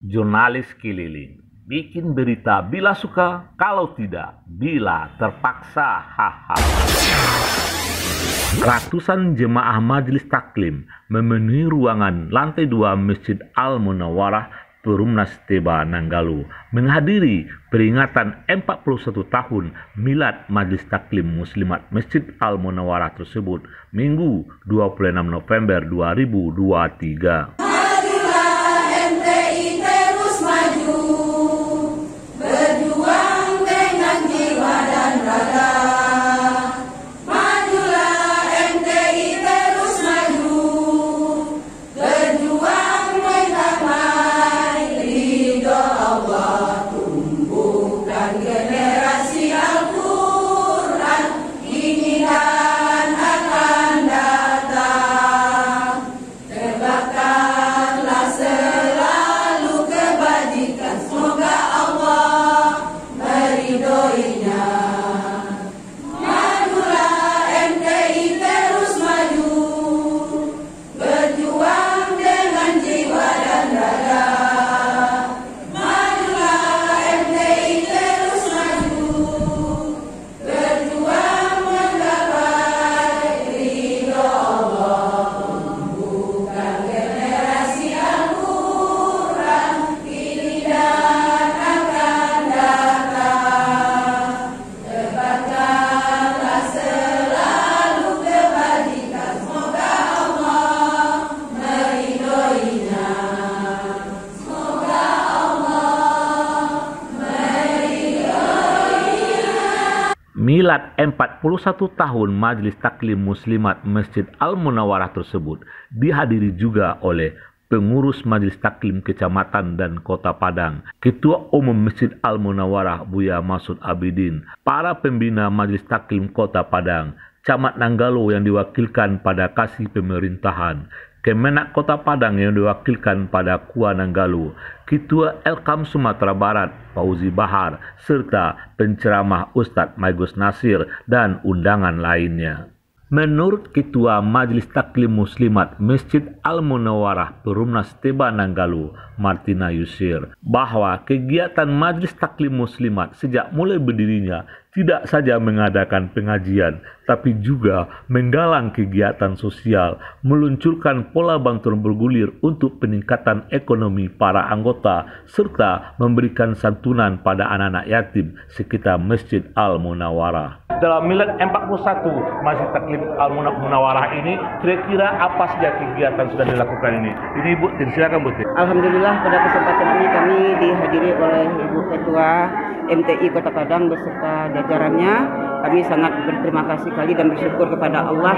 Jurnalis keliling, bikin berita bila suka, kalau tidak, bila terpaksa. Haha. Ratusan jemaah Majelis Taklim memenuhi ruangan lantai 2 Masjid Al-Munawwarah Perumnas Teba Nanggalo menghadiri peringatan 41 tahun milad Majelis Taklim Muslimat Masjid Al-Munawwarah tersebut Minggu 26 November 2023. Milad 41 tahun Majelis Taklim Muslimat Masjid Al-Munawwarah tersebut dihadiri juga oleh pengurus Majelis Taklim Kecamatan dan Kota Padang, Ketua Umum Masjid Al-Munawwarah Buya Masud Abidin, para pembina Majelis Taklim Kota Padang, Camat Nanggalo yang diwakilkan pada Kasih Pemerintahan, Kemenak Kota Padang yang diwakilkan pada Kua Nanggalo, Ketua Elkam Sumatera Barat Fauzi Bahar, serta penceramah Ustadz Maigus Nasir dan undangan lainnya. Menurut Ketua Majelis Taklim Muslimat Masjid Al-Munawwarah Perumnas Teba Nanggalo, Martina Yusir, bahwa kegiatan Majelis Taklim Muslimat sejak mulai berdirinya tidak saja mengadakan pengajian, tapi juga menggalang kegiatan sosial, meluncurkan pola bantuan bergulir untuk peningkatan ekonomi para anggota, serta memberikan santunan pada anak-anak yatim sekitar Masjid Al-Munawwarah. Dalam milad 41 Masjid Taklim Al-Munawwarah ini, kira-kira apa saja kegiatan sudah dilakukan ini? Ini Bu, silakan Bu. Alhamdulillah pada kesempatan ini kami dihadiri oleh Ibu Ketua MTI Kota Padang beserta jajarannya. Kami sangat berterima kasih sekali dan bersyukur kepada Allah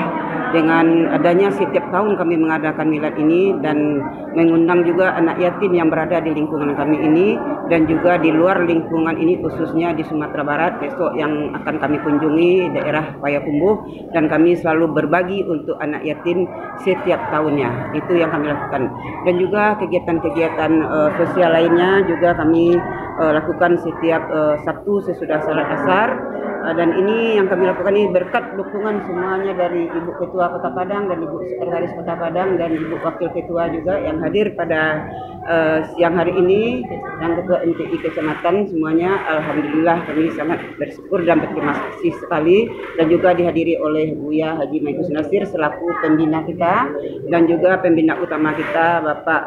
dengan adanya setiap tahun kami mengadakan milad ini dan mengundang juga anak yatim yang berada di lingkungan kami ini dan juga di luar lingkungan ini khususnya di Sumatera Barat besok yang akan kami kunjungi daerah Payakumbuh, dan kami selalu berbagi untuk anak yatim setiap tahunnya. Itu yang kami lakukan. Dan juga kegiatan-kegiatan sosial lainnya juga kami lakukan setiap Sabtu sesudah salat asar. Dan ini yang kami lakukan ini berkat dukungan semuanya dari Ibu Ketua Kota Padang dan Ibu Sekretaris Kota Padang dan Ibu Wakil Ketua juga yang hadir pada siang hari ini, yang Ketua MTI Kecamatan semuanya. Alhamdulillah kami sangat bersyukur dan berterima kasih sekali, dan juga dihadiri oleh Buya Haji Maigus Nasir selaku pembina kita dan juga pembina utama kita Bapak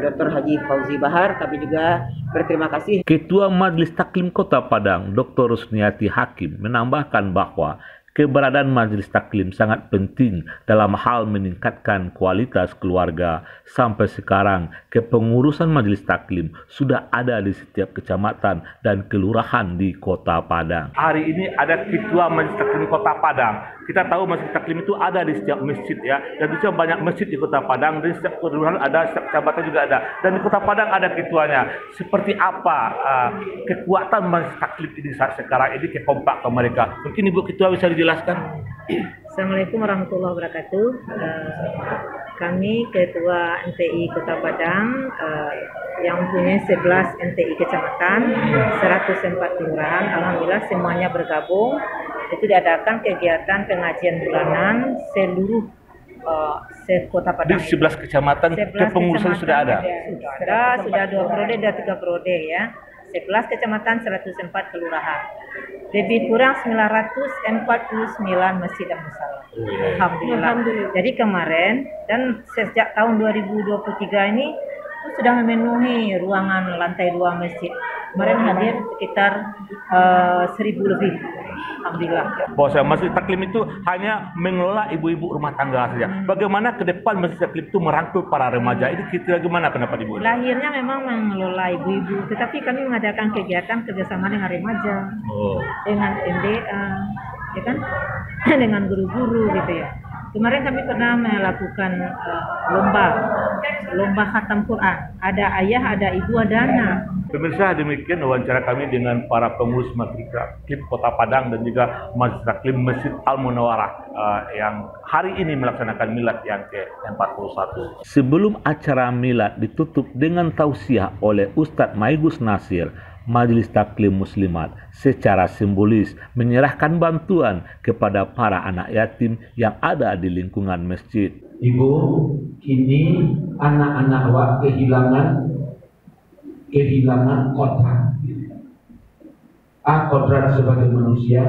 Dr. Haji Fauzi Bahar. Kami juga berterima kasih. Ketua Majelis Taklim Kota Padang Dr. Rusniati Hakim menambahkan bahwa keberadaan Majelis Taklim sangat penting dalam hal meningkatkan kualitas keluarga. Sampai sekarang, kepengurusan Majelis Taklim sudah ada di setiap kecamatan dan kelurahan di Kota Padang. Hari ini ada Ketua Majelis Taklim Kota Padang. Kita tahu Majelis Taklim itu ada di setiap masjid ya, dan juga banyak masjid di Kota Padang, dan setiap kelurahan ada, setiap kecamatan juga ada, dan di Kota Padang ada ketuanya. Seperti apa kekuatan Majelis Taklim ini saat sekarang ini kekompak ke mereka? Mungkin Ibu Ketua bisa dijelaskan. Assalamualaikum warahmatullahi wabarakatuh. Kami Ketua MTI Kota Padang yang mempunyai 11 MTI kecamatan, 104 kelurahan. Alhamdulillah semuanya bergabung. Itu diadakan kegiatan pengajian bulanan seluruh se-Kota Di Padang. 11 kecamatan 11 kepengurusan kecamatan sudah ada. Sudah 2 periode dan 3 periode ya. 11 kecamatan 104 kelurahan. Lebih kurang 949 masjid dan musala. Alhamdulillah. Jadi kemarin dan sejak tahun 2023 ini sudah memenuhi ruangan lantai 2 masjid. Kemarin hadir sekitar 1000 lebih. Alhamdulillah. Bahwa Masjid Taklim itu hanya mengelola ibu-ibu rumah tangga saja. Bagaimana ke depan Masjid Taklim itu merangkul para remaja? Ini kira gimana pendapat Ibu? Lahirnya memang mengelola ibu-ibu, tetapi kami mengadakan kegiatan kerjasama dengan remaja, dengan MDA, ya kan, dengan guru-guru gitu ya. Kemarin kami pernah melakukan lomba khatam Quran. Ada ayah, ada ibu, ada anak. Pemirsa, demikian wawancara kami dengan para pengurus Masjid Taklim Kota Padang dan juga Masjid Taklim Masjid Al-Munawarah yang hari ini melaksanakan milad yang ke-41. Sebelum acara milad ditutup dengan tausiah oleh Ustadz Maigus Nasir, Majelis Taklim Muslimat secara simbolis menyerahkan bantuan kepada para anak yatim yang ada di lingkungan masjid. Ibu, kini anak-anak awak kehilangan kodrat. Kodrat sebagai manusia,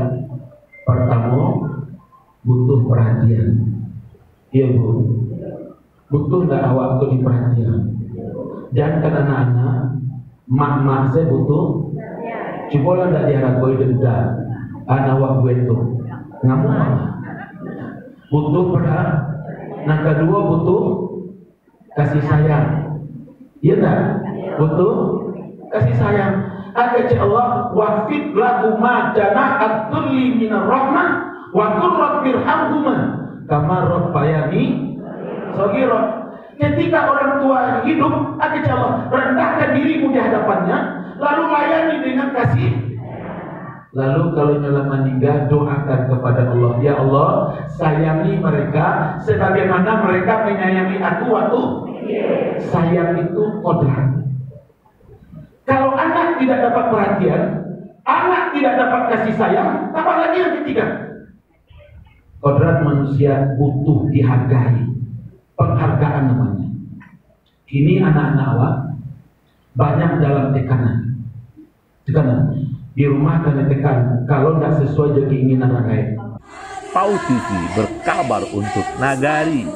pertama butuh perhatian. Iya Bu, butuh nggak awak itu diperhatian. Dan kan anak-anak, mak-mak saya butuh. Cobalah nggak diharapkan denda. Anak awak gue itu ngamuk. Butuh perhatian. Nah kedua butuh kasih sayang. Iya enggak? Butuh kasih sayang. Kata Allah, wafid lahuma jana'at-dhulli minar rahmah wa qur rabbirhamhuma kama rabbayani shaghira. Ketika orang tua hidup, kata Allah, rendahkan dirimu di hadapannya, lalu layani dengan kasih. Lalu kalau nyala meninggal, doakan kepada Allah, ya Allah, sayangi mereka sebagaimana mereka menyayangi aku waktu sayang itu kodrat. Kalau anak tidak dapat perhatian, anak tidak dapat kasih sayang, apalagi yang ketiga? Kodrat manusia butuh dihargai, penghargaan namanya. Ini anak-anak awak banyak dalam tekanan. Di rumah kena tekan kalau tidak sesuai dengan keinginan rakyat. PAU TV berkabar untuk Nagari.